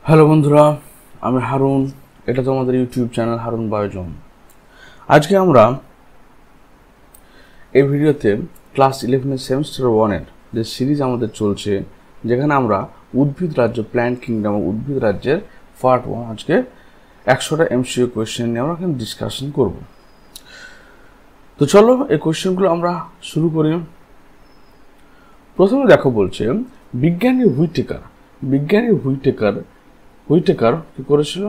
Hello বন্ধুরা, আমি হারুন। এটা তো আমাদের ইউটিউব চ্যানেল হারুন বায়োজন। আজকে আমরা এই ভিডিওতে ক্লাস 11 সেমিস্টার 1-এর যে সিরিজ আমাদের চলছে, যেখানে আমরা উদ্ভিদ রাজ্য প্ল্যান্ট কিংডম উদ্ভিদ রাজ্যের পার্ট 1 আজকে 100টা এমসিকিউ কোয়েশ্চেন নিয়ে আমরা এখানে ডিসকাশন করব। তো চলো এই কোয়েশ্চেনগুলো আমরা শুরু করি। প্রথমে দেখো, বলছে বিজ্ঞানী হুইটেকার কি করেছিল?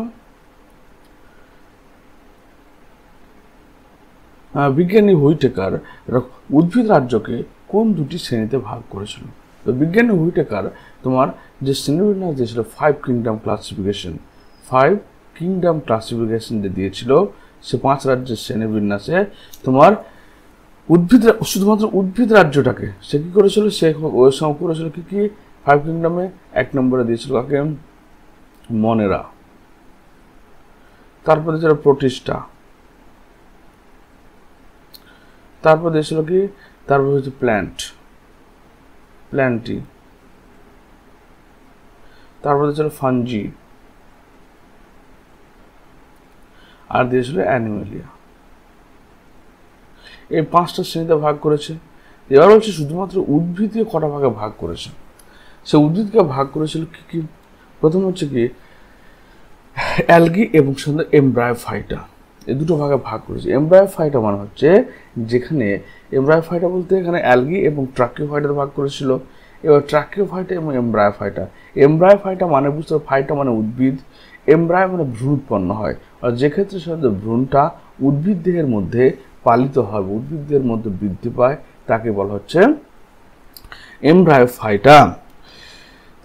বিজ্ঞানী হুইটেকার উদ্ভিদ রাজ্যকে কোন দুটি শ্রেণীতে ভাগ করেছিল? তো বিজ্ঞানী হুইটেকার তোমার যে শ্রেণীবিন্যাস দিয়েছিল ফাইভ কিংডম ক্লাসিফিকেশন দিয়েছিল, সে 5 রাজ্যের শ্রেণীবিন্যাসে তোমার শুধুমাত্র উদ্ভিদ রাজ্যটাকে সে কি করেছিল, সে ওই সময় করেছিল কি 5 কিংডমে 1 নম্বরে দিয়েছিল কাকে? মনেরা। তারপরে ছিল প্রোটিস্টা, তারপর দিয়েছিল কি, তারপর হচ্ছে প্ল্যান্টি, তারপর দিয়েছিল ফাঞ্জি, আর দিয়েছিল অ্যানিমেলিয়া। এই 5টা শ্রেণীতে ভাগ করেছে। এবার হচ্ছে শুধুমাত্র উদ্ভিদকে কটা ভাগে ভাগ করেছে? সে উদ্ভিদকে ভাগ করেছিল কি? প্রথম হচ্ছে কি অ্যালগি এবং সঙ্গে এমব্রায়োফাইটা, এই দুটো ভাগে ভাগ করেছে। এমব্রায়োফাইটা মানে হচ্ছে যেখানে এমব্রায়োফাইটা বলতে এখানে অ্যালগি এবং ট্রাকিওফাইটার ভাগ করেছিল। এবার ট্রাকিওফাইটা এবং এমব্রায়োফাইটা মানে বুঝতে হবে, ফাইটা মানে উদ্ভিদ, এমব্রায়ো মানে ভ্রূণ উৎপন্ন হয়। আর যে ক্ষেত্রে সাধারণত ভ্রূণটা উদ্ভিদ দেহের মধ্যে পালিত হয়, উদ্ভিদ দেহের মধ্যে বৃদ্ধি পায়, তাকে বলা হচ্ছে এমব্রায়োফাইটা।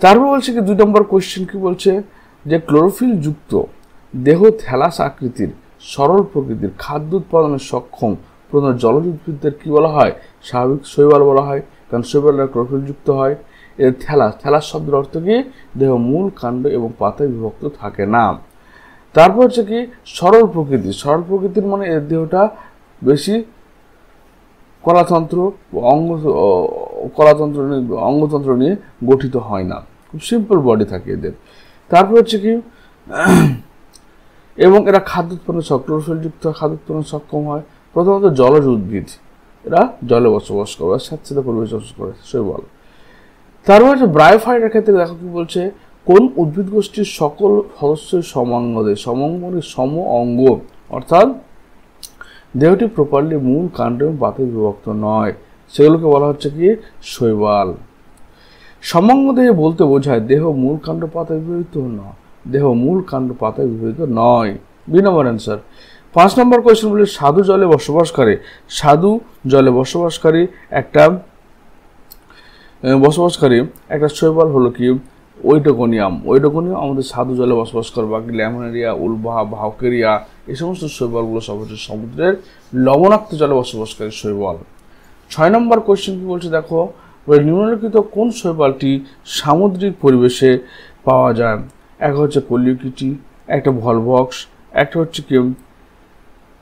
তারপর বলছে কি 2 নম্বর কোয়েশ্চেন কি বলছে, যে ক্লোরোফিল যুক্ত দেহ থ্যালাস আকৃতির সরল প্রকৃতির খাদ্য উৎপাদনে সক্ষম প্রধান জলজ উদ্ভিদদের কি বলা হয়? স্বাভাবিক শৈবাল বলা হয়, কারণ শৈবালরা ক্লোরোফিল যুক্ত হয়। এর থ্যালাস শব্দের অর্থ কি? দেহ মূল, কাণ্ড এবং পাতায় বিভক্ত থাকে না। তারপর হচ্ছে কি সরল প্রকৃতির মানে এর দেহটা বেশি অঙ্গতন্ত্র নিয়ে গঠিত হয় না, খুব সিম্পল বডি থাকে এদের। তারপর হচ্ছে কি এবং এরা খাদ্য উৎপন্ন ক্লোরোফিল যুক্ত খাদ্য উৎপন্ন সক্ষম হয়। প্রথমত জলজ উদ্ভিদ, এরা জলে বসবাস করে, স্যাঁতসেঁতে পরিবেশে বসবাস করে, শৈবাল। তারপর হচ্ছে ব্রায়োফাইটার ক্ষেত্রে দেখো কি বলছে, কোন উদ্ভিদ গোষ্ঠীর সকল সদস্যের সম অঙ্গ, অর্থাৎ দেহটি প্রপারলি মূল, কাণ্ড এবং পাতায় বিভক্ত নয়, সেগুলোকে বলা হচ্ছে কি শৈবাল। সমঙ্গ দেহে বলতে বোঝায় দেহ মূল, কাণ্ড, পাতায় বিভক্ত নয়। B number answer. 5 নম্বর কোয়েশ্চেন বলে সাধু জলে বসবাসকারী একটা শৈবাল হলো কি ওইডোগোনিয়াম আমাদের সাধু জলে বসবাস করে। বাকি ল্যামোনেরিয়া, উলভা, ভাউকেরিয়া, এই সমস্ত শৈবালগুলো সব হচ্ছে সমুদ্রের লবণাক্ত জলে বসবাসকারী শৈবাল। 6 নম্বর কোয়েশ্চেন কি বলছে দেখো, নিম্নলিখিত কোন শৈবালটি সামুদ্রিক পরিবেশে পাওয়া যায়? এক হচ্ছে কলিওকিটি, একটা ভলভক্স, একটা হচ্ছে কি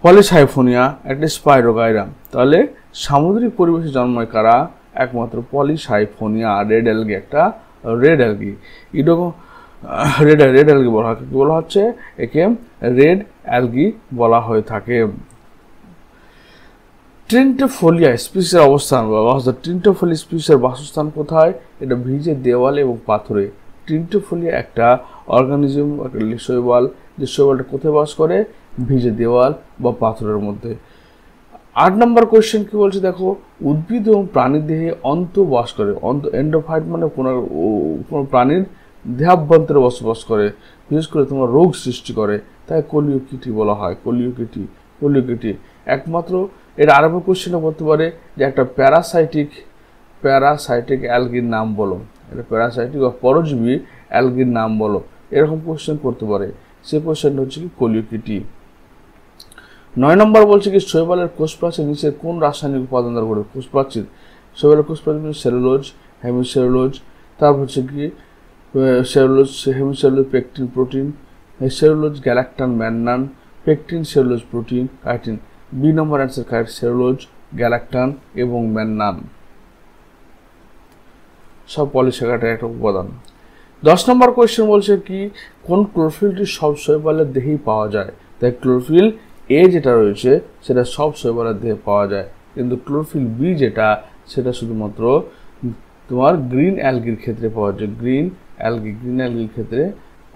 পলিসাইফোনিয়া, একটা স্পাইরোগাইরা। তাহলে সামুদ্রিক পরিবেশে জন্মায় কারা? একমাত্র পলিসাইফোনিয়া। রেড অ্যালগি রেড অ্যালগি বলা হয়। কি বলা হচ্ছে? একে রেড অ্যালগি বলা হয়ে থাকে। ট্রিন্টিফোলিয়া স্পিসিসের অবস্থান, ট্রিন্টিফোলিয়া স্পিসিসের বাসস্থান কোথায়? এটা ভিজে দেওয়ালে এবং পাথরে। ট্রিন্টিফোলিয়া একটা অর্গানিজম, একটা শৈবাল, যে শৈবালটা কোথায় বাস করে? ভিজে দেওয়াল বা পাথরের মধ্যে। 8 নম্বর কোয়েশ্চেন কি বলছে দেখো, উদ্ভিদ এবং প্রাণীর দেহে বাস করে। এন্ডোফাইট মানে কোনো প্রাণীর দেহাভ্যন্তরে বসবাস করে, বিশেষ করে তোমার রোগ সৃষ্টি করে, তাই কলিওকিটি বলা হয়। কলিওকিটি একমাত্র। এর আরো কোয়েশ্চেনে বলতে পারে যে একটা প্যারাসাইটিক অ্যালগির নাম বলো, এটা প্যারাসাইটিক বা পরজীবী অ্যালগির নাম বলো, এরকম কোয়েশ্চেন করতে পারে। সে কোয়েশ্চেনটা হচ্ছে কি কলিওকিটি। 9 নম্বর বলছে কি শৈবালের কোষপ্রাচীর নিচের কোন রাসায়নিক উপাদান দ্বারা গঠিত? শৈবালের কোষপ্রাচীর সেলুলোজ, হেমিসেলুলোজ, তারপর হচ্ছে কি hemicellulose, pectin, protein, cellulose, galactan, mannan, pectin, cellulose, protein, chitin. B number answer correct, cellulose, galactan এবং ম্যান্নান সব পলিস্যাকারাইডের একটা উপাদান। 10 নম্বর কোয়েশ্চেন বলছে কি কোন ক্লোরোফিলটি সব শৈবালের দেহেই পাওয়া যায়। তাই ক্লোরোফিল এ যেটা রয়েছে সেটা সব শৈবালের দেহে পাওয়া যায়, কিন্তু ক্লোরোফিল বি যেটা সেটা শুধুমাত্র তোমার গ্রিন অ্যালগির ক্ষেত্রে পাওয়া যায়, গ্রিন অ্যালগির ক্ষেত্রে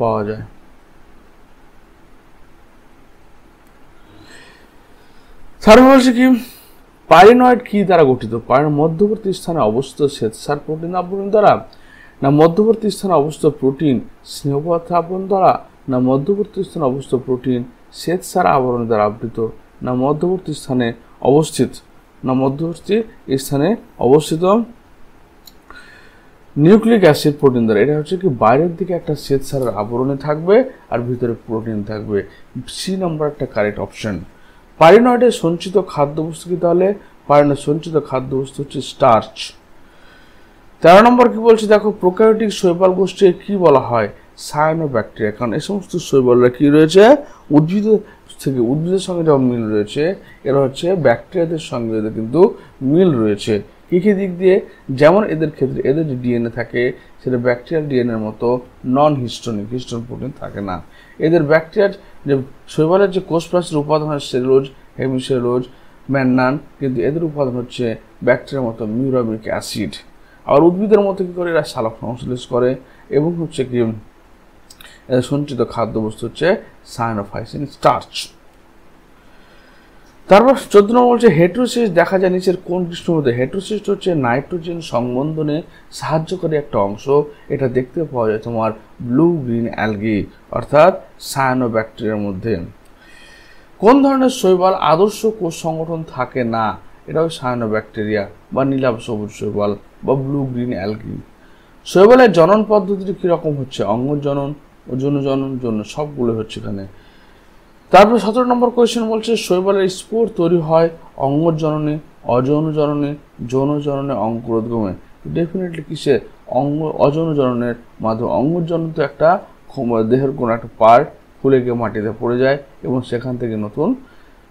পাওয়া যায়। তারপর বলছে কি পাইরিনয়েড কি দ্বারা গঠিত। পাইরিনয়েড মধ্যবর্তী স্থানে অবস্থিত শ্বেতসার প্রোটিন আবরণ দ্বারা, না মধ্যবর্তী স্থানে অবস্থিত প্রোটিন স্নেহপদার্থ আবরণ দ্বারা, না মধ্যবর্তী স্থানে অবস্থিত প্রোটিন শ্বেতসার আবরণ দ্বারা আবৃত, না মধ্যবর্তী স্থানে অবস্থিত নিউক্লিক অ্যাসিড প্রোটিন দ্বারা। এটা হচ্ছে কি বাইরের দিকে একটা শ্বেতসারের আবরণে থাকবে আর ভিতরে প্রোটিন থাকবে। সি নাম্বার একটা কারেক্ট অপশন। পাইরিনয়েডের সঞ্চিত খাদ্যবস্তু কি তাহলে? পাইরিনয়েড সঞ্চিত খাদ্যবস্তু হচ্ছে স্টার্চ। 13 নম্বর কি বলছে দেখো, প্রোক্যারিওটিক শৈবাল গোষ্ঠী কি বলা হয়? সায়ানোব্যাকটেরিয়া। কারণ এই সমস্ত শৈবালরা কি রয়েছে উদ্ভিদের সঙ্গে যেমন মিল রয়েছে, এরা হচ্ছে ব্যাকটেরিয়াদের সঙ্গে এদের কিন্তু মিল রয়েছে। কি কি দিক দিয়ে? যেমন এদের ক্ষেত্রে এদের যে ডিএনএ থাকে সেটা ব্যাকটেরিয়াল ডিএনএর মতো নন হিস্টোনিক, হিস্টোন প্রোটিন থাকে না। এদের ব্যাকটেরিয়ার যে শৈবালের যে কোষ প্রাচীর উপাদান হয় সেলুলোজ, হেমিসেলুলোজ, ম্যান্নান, কিন্তু এদের উপাদান হচ্ছে ব্যাকটেরিয়ার মতো মিউরামিক অ্যাসিড। আবার উদ্ভিদের মতো কি করে এরা সালোক সংশ্লেষ করে এবং হচ্ছে কি এদের সঞ্চিত খাদ্যবস্তু হচ্ছে সায়ানোফাইসিন স্টার্চ। তারপর 14 নম্বর বলছে হেটেরোসিস দেখা যায় নিচের কোন কৃষ্ণের মধ্যে? হেটেরোসিস হচ্ছে নাইট্রোজেন সংবন্ধনে সাহায্যকারী একটা অংশ। এটা দেখতে পাওয়া যায় তোমার ব্লু গ্রিন অ্যালগি অর্থাৎ সায়ানোব্যাকটেরিয়ার মধ্যে। কোন ধরনের শৈবাল আদর্শ কোষ সংগঠন থাকে না? এটা হচ্ছে সায়ানোব্যাকটেরিয়া বা নীলাভ সবুজ শৈবাল বা ব্লু গ্রিন অ্যালগি। শৈবালের জনন পদ্ধতিটি কিরকম হচ্ছে? অঙ্গজ জনন, যৌন জনন, সবগুলো হচ্ছে এখানে। তারপরে 17 নম্বর কোয়েশ্চেন বলছে শৈবালের স্পোর তৈরি হয় অঙ্গজ জননে, অযৌন জননে, যৌন জননে, অঙ্কুরোদ্গমে। ডেফিনেটলি কিসে? অযৌন জননের মাধ্যমে। অঙ্গজ জনন তো একটা দেহের কোনো একটা পার্ট ফুলে গিয়ে মাটিতে পড়ে যায় এবং সেখান থেকে নতুন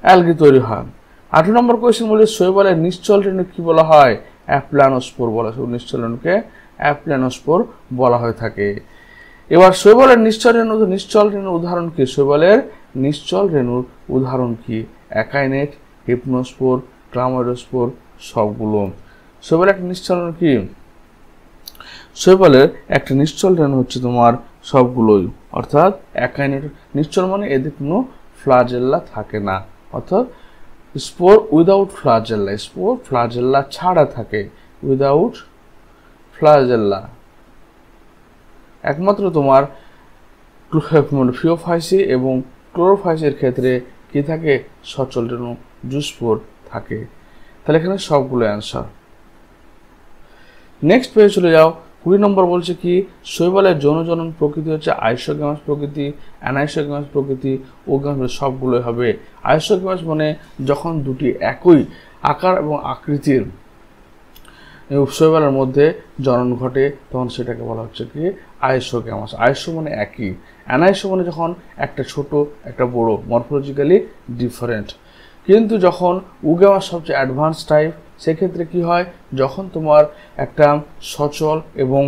অ্যালগি তৈরি হয়। 18 নম্বর কোয়েশ্চেন বলছে শৈবালের নিশ্চল রেণু কি বলা হয়? অ্যাপ্লানোস্পোর বলা হয়। নিশ্চল রেণুকে অ্যাপ্লানোস্পোর বলা হয়ে থাকে। এবার শৈবালের নিশ্চল রেণুর উদাহরণ কি? শৈবালের নিশ্চল রেণুর উদাহরণ কি? অ্যাকাইনেট, হিপনোস্পোর, ক্লামাইডোস্পোর, সবগুলো। শৈবালের একটা নিশ্চল রেণু কি? শৈবালের একটা নিশ্চল রেণু হচ্ছে তোমার সবগুলোই, অর্থাৎ অ্যাকাইনেট। নিশ্চল মানে এদের কোনো ফ্লাজেল্লা থাকে না, অর্থাৎ স্পোর উইদাউট ফ্লাজেল্লা, স্পোর ফ্লাজেল্লা ছাড়া থাকে, উইদাউট ফ্লাজেল্লা। একমাত্র তোমার ফিওফাইসি এবং ক্লোরোফাইসির ক্ষেত্রে কি থাকে? সচল রেণু জুস্পোর থাকে। তাহলে এখানে সবগুলো অ্যান্সার। নেক্সট পেজে চলে যাও। 20 নম্বর বলছে কি শৈবালের যৌন জনন প্রকৃতি হচ্ছে আইসোগ্যামাস প্রকৃতি, অ্যানাইসোগ্যামাস প্রকৃতি, ওগ্যামাস, সবগুলোই হবে। আইসোগ্যামাস মানে যখন দুটি একই আকার এবং আকৃতির শৈবালের মধ্যে জনন ঘটে তখন সেটাকে বলা হচ্ছে কি আইসোগ্যামাস। আইসো মানে একই, অ্যানাইসো মানে যখন একটা ছোট একটা বড়, মরফোলজিক্যালি ডিফারেন্ট। কিন্তু যখন ওগ্যামাস সবচেয়ে অ্যাডভান্স টাইপ, সেক্ষেত্রে কি হয়? যখন তোমার একটা সচল এবং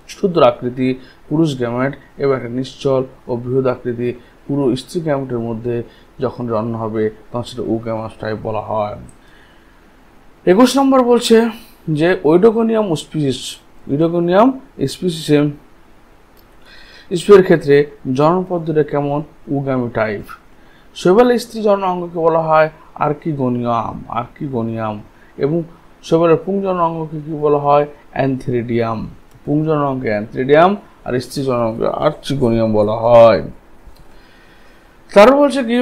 ক্ষুদ্র আকৃতি পুরুষ গ্যামেট এবং একটা নিশ্চল ও বৃহৎ আকৃতি পুরো স্ত্রী গ্যামেটের মধ্যে যখন জন্ম হবে তখন সেটা ওগ্যামাস টাইপ বলা হয়। 21 নম্বর বলছে যে ওইডোগোনিয়াম স্পিসিসের ক্ষেত্রে জনন পদ্ধতিটা কেমন? ওগ্যামি টাইপ। শৈবালের স্ত্রী জনন অঙ্গকে বলা হয় আর্কিগোনিয়াম এবং শৈবালের পুংজনন অঙ্গকে কি বলা হয়? অ্যানথেরিডিয়াম। পুংজনন অঙ্গকে অ্যানথেরিডিয়াম আর স্ত্রী জনন অঙ্গকে আর্কিগোনিয়াম বলা হয়। তারপর বলছে কি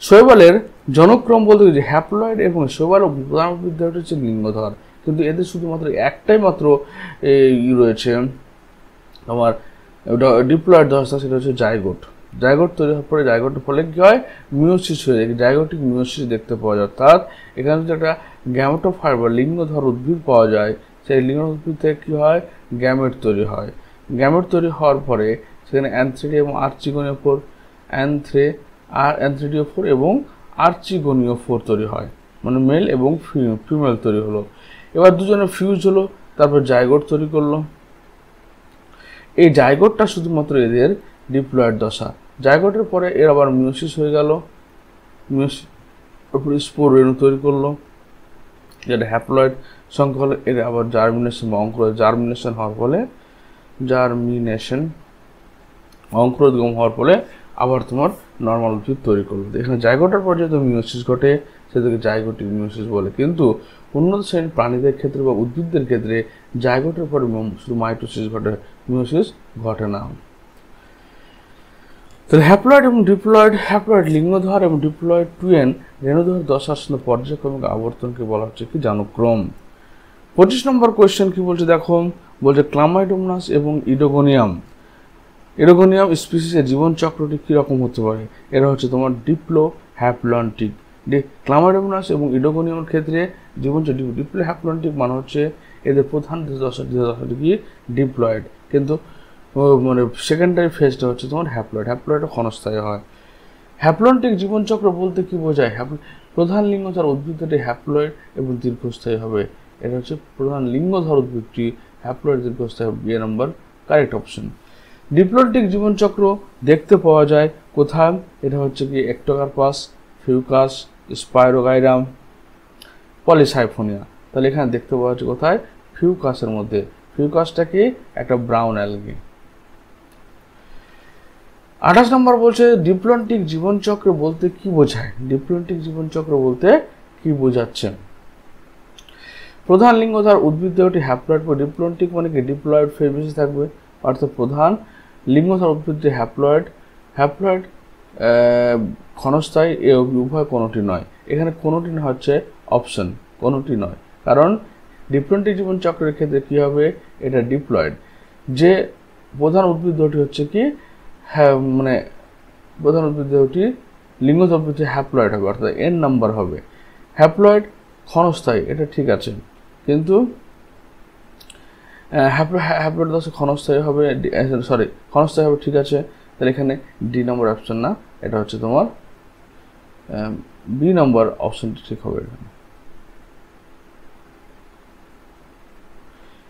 শৈবালের জনক্রম বলতে যে হ্যাপ্লয়েড এবং শৈবালের প্রধান বিদ্যাটা হচ্ছে লিঙ্গধর, কিন্তু এদের শুধুমাত্র একটাই মাত্র রয়েছে আমার ডিপ্লয়েড দশা, সেটা হচ্ছে জাইগোট। জাইগোট তৈরি হওয়ার পরে জাইগোটের ফলে কি হয়? মিওসিস হয়ে যায়, জাইগোটিক মিওসিস দেখতে পাওয়া যায়। অর্থাৎ এখানে যদি একটা গ্যামেটোফাইট বা লিঙ্গধর উদ্ভিদ পাওয়া যায়, সেই লিঙ্গ উদ্ভিদ থেকে কী হয়? গ্যামেট তৈরি হয়। গ্যামেট তৈরি হওয়ার পরে সেখানে অ্যানথ্রেডিয়াম এবং আর্চিগোনিওফোর, অ্যানথ্রেডিওফোর এবং আর্চিগোনিওফোর তৈরি হয়, মানে মেল এবং ফিমেল তৈরি হলো। এবার দুজনে ফিউজ হলো, তারপর জাইগোট তৈরি করলো। এই জাইগোটটা শুধুমাত্র এদের ডিপ্লয়েড দশা। জাইগোটের পরে এর আবার মিওসিস হয়ে গেল, মিওসিস স্পোর রেণু তৈরি করলো, যেটা হ্যাপ্লয়েড সংখ্যা হলে এর আবার জার্মিনেশন বা জার্মিনেশন হওয়ার ফলে অঙ্কুরোদ্গম হওয়ার ফলে আবার তোমার নর্মাল উদ্ভিদ তৈরি করলো। এখানে জাইগোটের পর যেহেতু মিওসিস ঘটে সেটাকে জাইগোটিক মিওসিস বলে, কিন্তু উন্নত শ্রেণীর প্রাণীদের ক্ষেত্রে বা উদ্ভিদদের ক্ষেত্রে জাইগোটের পরে শুধু মাইটোসিস ঘটে, মিওসিস ঘটে না। তাহলে হ্যাপ্লয়েড এবং ডিপ্লয়েড, হ্যাপ্লয়েড লিঙ্গধর এবং ডিপ্লয়েড টুয়েন রেণুধর দশাসন পর্যায়ক্রমিক আবর্তনকে বলা হচ্ছে কি জানুক্রম। 25 নম্বর কোয়েশ্চেন কি বলছে দেখো, বলছে ক্লামাইডোমোনাস এবং ইডোগোনিয়াম স্পিসিসের জীবন চক্রটি কীরকম হতে পারে। এরা হচ্ছে তোমার ডিপ্লো হ্যাপ্লন্টিক। ক্লামাইডোমোনাস এবং ইডোগোনিয়ামের ক্ষেত্রে ডিপ্লো হ্যাপ্লন্টিক মানে হচ্ছে এদের প্রধান দশাটি কি ডিপ্লয়েড, কিন্তু মানে সেকেন্ডারি ফেজটা হচ্ছে তোমার হ্যাপ্লয়েড ক্ষণস্থায়ী হয়। হ্যাপ্লন্টিক জীবনচক্র বলতে কি বোঝায়? প্রধান লিঙ্গধর উদ্ভিদটি হ্যাপ্লয়েড এবং দীর্ঘস্থায়ী হবে। এটা হচ্ছে প্রধান লিঙ্গধর উদ্ভিদটি হ্যাপ্লয়েড দীর্ঘস্থায়ী হবে। বি নম্বর কারেক্ট অপশন। ডিপ্লন্টিক জীবনচক্র দেখতে পাওয়া যায় কোথায়? এটা হচ্ছে কি একটোকার্পাস, ফিউকাস, স্পাইরোগাইরাম, পলিসাইফোনিয়া। তাহলে এখানে দেখতে পাওয়া যাচ্ছে কোথায়? ফিউকাসের মধ্যে। ফিউকাসটা কি? একটা ব্রাউন অ্যালগি। 28 নম্বর বলছে ডিপ্লন্টিক জীবনচক্র বলতে কি বোঝায়? ডিপ্লন্টিক জীবনচক্র বলতে কি বোঝাচ্ছে? প্রধান লিঙ্গধর উদ্ভিদ দেহটি হ্যাপ্লয়েড, ডিপ্লন্টিক মানে কি ডিপ্লয়েড ফেজ বেশি থাকবে, অর্থাৎ প্রধান লিঙ্গধর উদ্ভিদটি হ্যাপ্লয়েড ক্ষণস্থায়ী, এ উভয় কোনোটি নয়। এখানে কোনোটি না হচ্ছে অপশন, কোনোটি নয়, কারণ ডিপ্লন্টিক জীবনচক্রের ক্ষেত্রে কি হবে? এটা ডিপ্লয়েড। যে প্রধান উদ্ভিদ দেহটি হচ্ছে কি মানে প্রধান উদ্ভিদ দেহটি লিঙ্গধর উদ্ভিদটি হ্যাপ্লয়েড হবে, অর্থাৎ এন নাম্বার হবে। হ্যাপ্লয়েড ক্ষণস্থায়ী, এটা ঠিক আছে, কিন্তু হ্যাপ্লয়েড দশা ক্ষণস্থায়ী হবে, ক্ষণস্থায়ী হবে, ঠিক আছে। তাহলে এখানে ডি নম্বর অপশন না, এটা হচ্ছে তোমার বি নম্বর অপশনটি ঠিক হবে।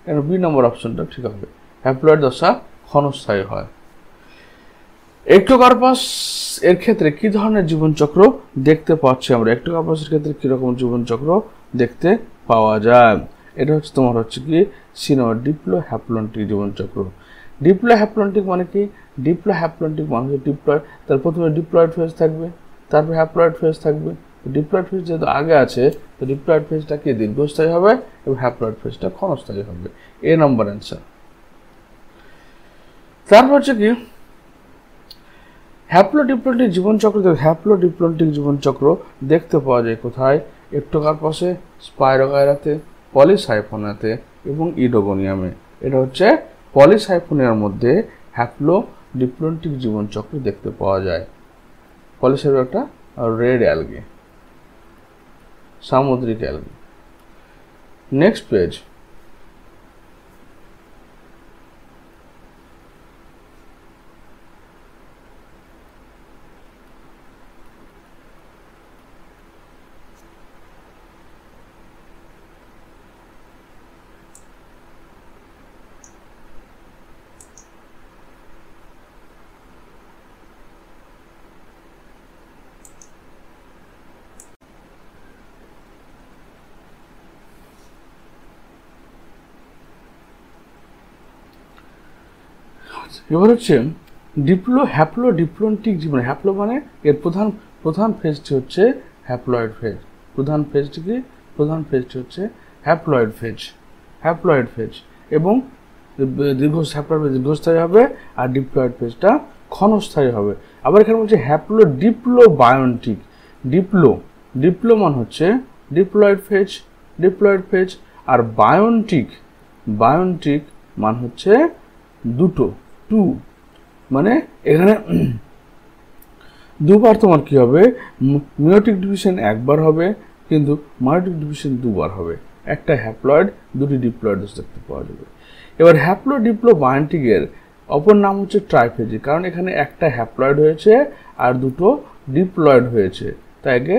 এখানে বি নম্বর অপশনটা ঠিক হবে, হ্যাপ্লয়েড দশা ক্ষণস্থায়ী হয়। একটোকার্পাস এর ক্ষেত্রে কি ধরনের জীবনচক্র দেখতে পাচ্ছি আমরা? একটোকার্পাসের ক্ষেত্রে কিরকম জীবনচক্র দেখতে পাওয়া যায়? এটা হচ্ছে তোমার হচ্ছে কি সি নম্বর ডিপ্লো হ্যাপ্লন্টিক জীবনচক্র। ডিপ্লো হ্যাপ্লন্টিক মানে কি? ডিপ্লো হ্যাপ্লন্টিক মানে হচ্ছে ডিপ্লয়েড, তার প্রথমে ডিপ্লয়েড ফেজ থাকবে, তারপর হ্যাপ্লয়েড ফেজ থাকবে। ডিপ্লয়েড ফেজ যেহেতু আগে আছে, তো ডিপ্লয়েড ফেজটা কি দীর্ঘস্থায়ী হবে এবং হ্যাপ্লয়েড ফেজটা ক্ষণস্থায়ী হবে। এ নম্বর অ্যান্সার। তারপর হচ্ছে কি হ্যাপ্লোডিপ্লন্টিক জীবনচক্র দেখতে পাওয়া যায় কোথায়? একটোকার্পাসে, স্পাইরোগাইরাতে, পলিসাইফোনিয়াতে এবং ইডোগোনিয়ামে। এটা হচ্ছে পলিসাইফোনিয়ার মধ্যে হ্যাপ্লোডিপ্লন্টিক জীবনচক্র দেখতে পাওয়া যায়। পলিসাইফোনিয়া একটা রেড অ্যালগি, সামুদ্রিক অ্যালগি। Next page. এবার হচ্ছে হ্যাপ্লোডিপ্লন্টিক জীবন। হ্যাপ্লো মানে এর প্রধান ফেজটি হচ্ছে হ্যাপ্লয়েড ফেজ। প্রধান ফেজটি হচ্ছে হ্যাপ্লয়েড ফেজ এবং দীর্ঘস্থায়ী হবে, আর ডিপ্লয়েড ফেজটা ক্ষণস্থায়ী হবে। আবার এখানে বলছে হ্যাপ্লোডিপ্লোবায়োন্টিক। ডিপ্লো মানে হচ্ছে ডিপ্লয়েড ফেজ, আর বায়োন্টিক মানে হচ্ছে টু, মানে এখানে দুবার তোমার কি হবে? মিওটিক ডিভিশন একবার হবে, কিন্তু মায়োটিক ডিভিশন দুবার হবে। একটা হ্যাপ্লয়েড, দুটি ডিপ্লয়েড দেখতে পাওয়া যাবে। এবার হ্যাপ্লোডিপ্লোবায়োন্টিকের অপর নাম হচ্ছে ট্রাইফেজিক, কারণ এখানে একটা হ্যাপ্লয়েড হয়েছে আর দুটো ডিপ্লয়েড হয়েছে, তাই একে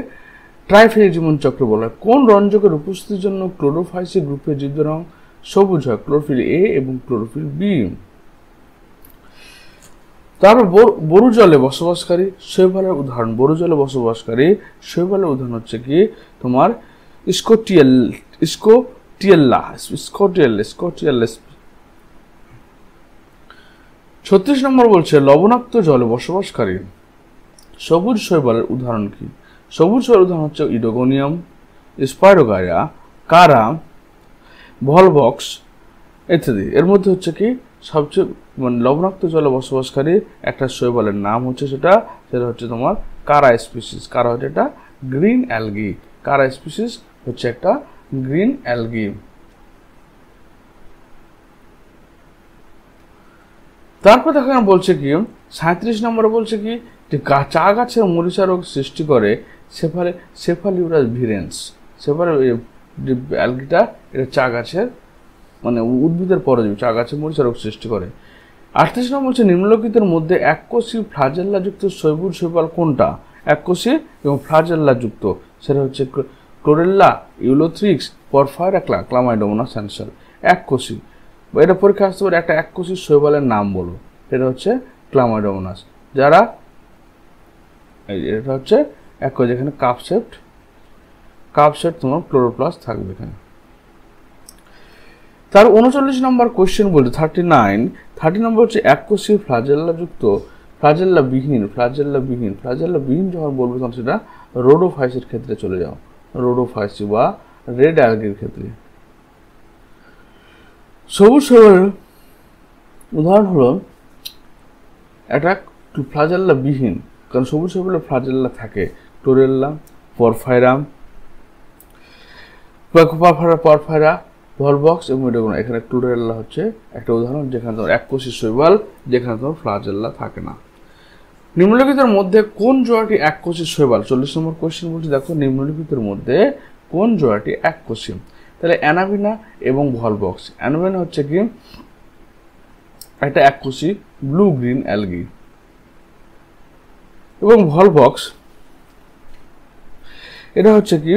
ট্রাইফেজিক জীবনচক্র বলা হয়। কোন রঞ্জকের উপস্থিতির জন্য ক্লোরোফাইসি গ্রুপের জীবরং সবুজ হয়, ক্লোরোফিল এ এবং ক্লোরোফিল বি। তারপর বরু জলে বসবাসকারী শৈবালের উদাহরণ, বরু জলে বসবাসকারী শৈবালের উদাহরণ হচ্ছে কি তোমার স্কোটিয়েল্লা। 36 নম্বর বলছে লবণাক্ত জলে বসবাসকারী সবুজ শৈবালের উদাহরণ কি? সবুজ শৈবালের উদাহরণ হচ্ছে ইডোগোনিয়াম, স্পাইরোগাইরা, কারা, ভলভক্স ইত্যাদি। এর মধ্যে হচ্ছে কি সবচেয়ে লবণাক্ত জলে বসবাসকারী একটা শৈবালের নাম হচ্ছে সেটা হচ্ছে তোমার কারা স্পিসিস। কারা হচ্ছে এটা গ্রিন অ্যালগি। কারা স্পিসিস হচ্ছে একটা গ্রিন অ্যালগি। তারপর দেখো বলছে কি 37 নম্বরে বলছে কি যে চা গাছের মরিচা রোগ সৃষ্টি করে সেফালিউরাস ভিরেন্স। অ্যালগিটা এটা চা গাছের মানে উদ্ভিদের পরজীবী, চা গাছের মরিচা রোগ সৃষ্টি করে। 38 নম্বর বলছে নিম্নলিখিতের মধ্যে এককোষী ফ্লাজেল্লা যুক্ত সবুজ শৈবাল কোনটা? এককোষী এবং ফ্লাজেল্লা যুক্ত সেটা হচ্ছে ক্লোরেল্লা, ইউলোথ্রিক্স, পরফাইরা, ক্লামাইডোমোনাস অ্যানসার। এককোষী, এটা পরীক্ষা আসতে পারে একটা এককোষী শৈবালের নাম বলো। এটা হচ্ছে ক্লামাইডোমোনাস। যারা এটা হচ্ছে এককোষী, যেখানে কাপসেট তোমার ক্লোরোপ্লাস্ট থাকবে এখানে। তার 39 নম্বর কোয়েশ্চেন বলছে 30 নম্বর হচ্ছে এককোষী ফ্লাজেল্লাবিহীন যখন বলবে তখন সেটা রোডোফাইসের ক্ষেত্রে চলে যাও, রোডোফাইসি বা রেড অ্যালগির ক্ষেত্রে। সবুজ শৈবালের উদাহরণ হলো একটা ফ্লাজেল্লাবিহীন, কারণ সবুজ শৈবালে ফ্লাজেল্লা থাকে, ক্লোরেল্লা, পরফাইরা, ভলভক্স এবং ইডোগোনিয়াম। এখানে ক্লোরেল্লা হচ্ছে একটা উদাহরণ যেখানে তোমার এককোষী শৈবাল, যেখানে তোমার ফ্লাজেল্লা থাকে না। নিম্নলিখিতের মধ্যে কোন জোড়াটি এককোষী শৈবাল? 40 নম্বর কোয়েশ্চেন বলছে দেখো নিম্নলিখিতের মধ্যে কোন জোড়াটি এককোষী? তাহলে অ্যানাবিনা এবং ভলভক্স। অ্যানাবিনা হচ্ছে কি একটা এককোষী ব্লু গ্রিন অ্যালগি এবং ভলভক্স এটা হচ্ছে কি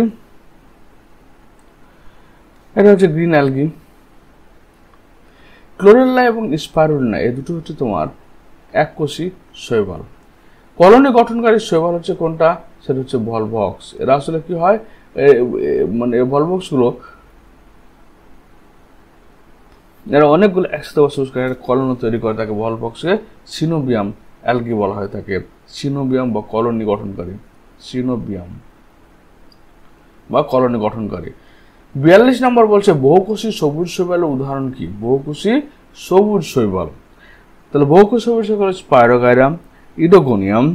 গ্রিন অ্যালগি। ক্লোরেল্লা এবং স্পাইরুলিনা এই দুটো হচ্ছে তোমার এককোষী শৈবাল। কলোনি গঠনকারী শৈবাল হচ্ছে কোনটা? সেটা হচ্ছে ভলভক্স। এরা আসলে কি হয় মানে ভলভক্সগুলো এরা অনেকগুলো একসাথে বসবাস করে কলোনি তৈরি করে, তাকে ভলভক্সকে সিনোবিয়াম অ্যালগি বলা হয়, তাকে সিনোবিয়াম বা কলোনি গঠনকারী, সিনোবিয়াম বা কলোনি গঠনকারী। 42 নম্বর বলছে বহুকোষী সবুজ শৈবালের উদাহরণ কি? বহুকোষী সবুজ শৈবাল, তাহলে বহুকোষী সবুজ শৈবাল স্পাইরোগাইরাম, ইডোগোনিয়াম,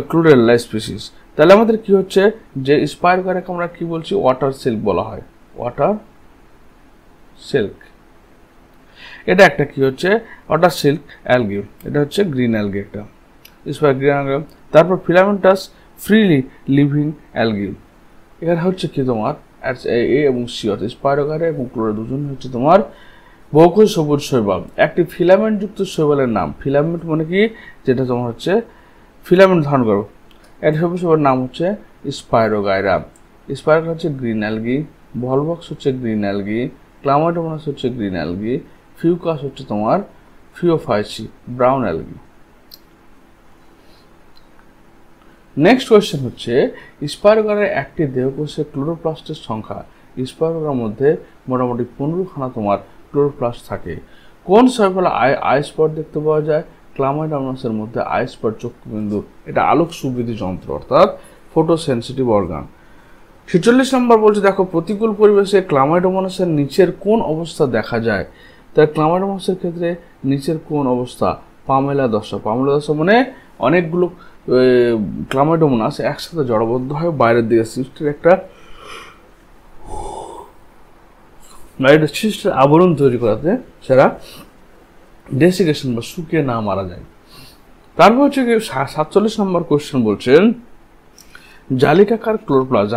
ক্লোরেল্লা স্পিসিস। তাহলে আমাদের কি হচ্ছে যে স্পাইরোগাইরাকে আমরা কি বলছি? ওয়াটার সিল্ক বলা হয়, ওয়াটার সিল্ক। এটা একটা কি হচ্ছে ওয়াটার সিল্ক অ্যালগি, এটা হচ্ছে গ্রিন অ্যালগি একটা গ্রিন অ্যালগি। তারপর ফিলামেন্টাস ফ্রিলি লিভিং অ্যালগি, এখানে হচ্ছে কি তোমার এ এবং সি অর্থাৎ স্পাইরোগাইরা এবং ক্লোরা দুজন হচ্ছে তোমার বহুকোষী সবুজ শৈবাল। একটি ফিলামেন্ট যুক্ত শৈবালের নাম, ফিলামেন্ট মানে কি যেটা তোমার হচ্ছে ফিলামেন্ট ধারণ করো, একটা সবুজ শৈবালের নাম হচ্ছে স্পাইরোগাইরা। স্পাইরোগাইরা হচ্ছে গ্রিন অ্যালগি, ভলভক্স হচ্ছে গ্রিন অ্যালগি, ক্লামাইডোমোনাস হচ্ছে গ্রিন অ্যালগি, ফিউকাস হচ্ছে তোমার ফিওফাইসি ব্রাউন অ্যালগি। নেক্সট কোয়েশ্চেন হচ্ছে স্পাইরোগাইরার একটি দেহকোষে ক্লোরোপ্লাস্টের সংখ্যা। স্পাইরোগাইরার মধ্যে মোটামুটি 15খানা তোমার ক্লোরোপ্লাস্ট থাকে। কোন শৈবালে আই স্পট দেখতে পাওয়া যায়? ক্লামাইডোমোনাসের মধ্যে আই স্পট চক্ষুবিন্দু, এটা আলোক সুবিধি যন্ত্র অর্থাৎ ফটোসেন্সিটিভ অর্গান। 46 নম্বর বলছে দেখো প্রতিকূল পরিবেশে ক্লামাইডোমোনাসের নিচের কোন অবস্থা দেখা যায়? তাই ক্লামাইডোমোনাসের ক্ষেত্রে নিচের কোন অবস্থা? পামেলা দশা। পামেলা দশা মানে অনেকগুলো ক্লামাইডোমোনাস একসাথে জড়বদ্ধ হয় বাইরের দিকে সিস্টের একটা সিস্টের আবরণ তৈরি করাতে সেটা ডেসিকেশন বা শুকিয়ে না মারা যায়। তারপর হচ্ছে কি 47 নম্বর কোয়েশ্চেন বলছেন জালিকাকার ক্লোরোপ্লাস্ট,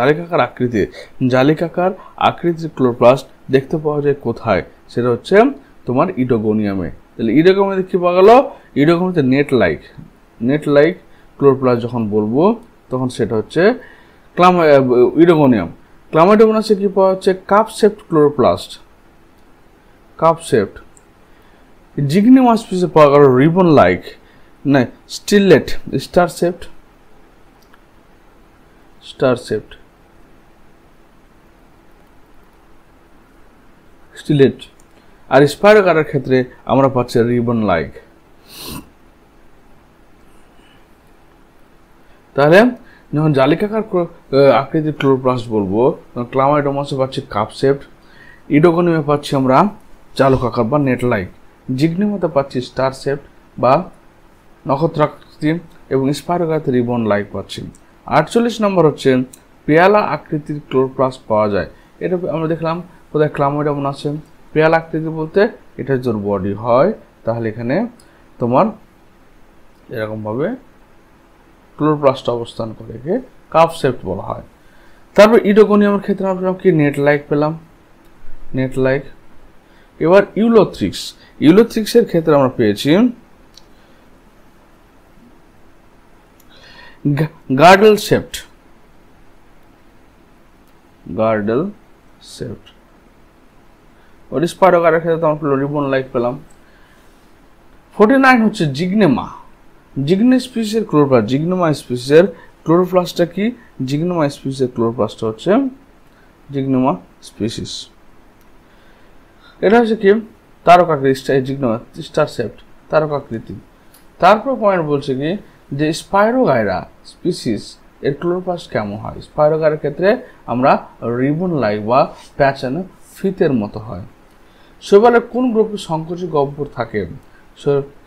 জালিকাকার আকৃতির ক্লোরোপ্লাস্ট দেখতে পাওয়া যায় কোথায়? সেটা হচ্ছে তোমার ইডোগোনিয়ামে। তাহলে ইডোগোনিয়ামে কি পাওয়া গেল? ইডোগোনিয়ামে নেট লাইক ক্লোরোপ্লাস্ট যখন বলবো তখন সেটা হচ্ছে ইডোগোনিয়াম। ক্লামাইডোমোনাসে কি পাওয়া যাচ্ছে? Cup shaped chloroplast, cup shaped. Zygnema স্পিসিসে পাওয়া গেল রিবন লাইক, না stellate, star shaped, star shaped, stellate. আর স্পাইরোগাইরার ক্ষেত্রে আমরা পাচ্ছি রিবন লাইক। তাহলে যখন জালিকাকার আকৃতির ক্লোরোপ্লাস্ট বলবো, ক্লামাইডোমাসে পাচ্ছি কাপ শেপড, ইডোগোনিমে পাচ্ছি আমরা চালকাকার বা নেট লাইক, জিগনিমাতে পাচ্ছি স্টার শেপড বা নক্ষত্রাকৃতি, এবং স্পাইরোগাইরাতে রিবন লাইক পাচ্ছি। 48 নম্বর হচ্ছে পেয়ালা আকৃতির ক্লোরোপ্লাস্ট পাওয়া যায়। এটা আমরা দেখলাম কোথায় ক্লামাইডোমোনাসে। পেয়ালা আকৃতি বলতে এটা যদি বডি হয় তাহলে এখানে তোমার এরকমভাবে ক্লোরোপ্লাস্ট অবস্থান করে, একে কাপ শেপড বলা হয়। তারপর ইডোগোনিয়ামের ক্ষেত্রে আমরা কি নেট লাইক পেলাম, নেট লাইক। এবার ইউলোথ্রিক্স, ইউলোথ্রিক্সের ক্ষেত্রে আমরা পেয়েছি গার্ডেল শেপড, গার্ডেল শেপড। ওর স্পাইরোগাইরার ক্ষেত্রে আমরা রিবন লাইক পেলাম। 49 হচ্ছে জিগনেমা, জিগনে স্পিসিসের ক্লোরোপ্লাস্ট, জিগনেমা স্পিসিসের ক্লোরোপ্লাস্টটা কি? জিগনেমা স্পিসিসের ক্লোরোপ্লাস্ট হচ্ছে জিগনেমা স্পিসিস। এটা হচ্ছে কি তারকাকৃতি, জিগনেমা স্টার শেপড, তারকাকৃতি। তারপর পয়েন্ট বলছে কি যে স্পাইরোগাইরা স্পিসিস এর ক্লোরোপ্লাস্ট কেমন হয়? স্পাইরোগাইরার ক্ষেত্রে আমরা রিবন লাইক বা প্যাচানো ফিতের মতো হয়। শৈবালের কোন গ্রুপে সংকোচী গহ্বর থাকে?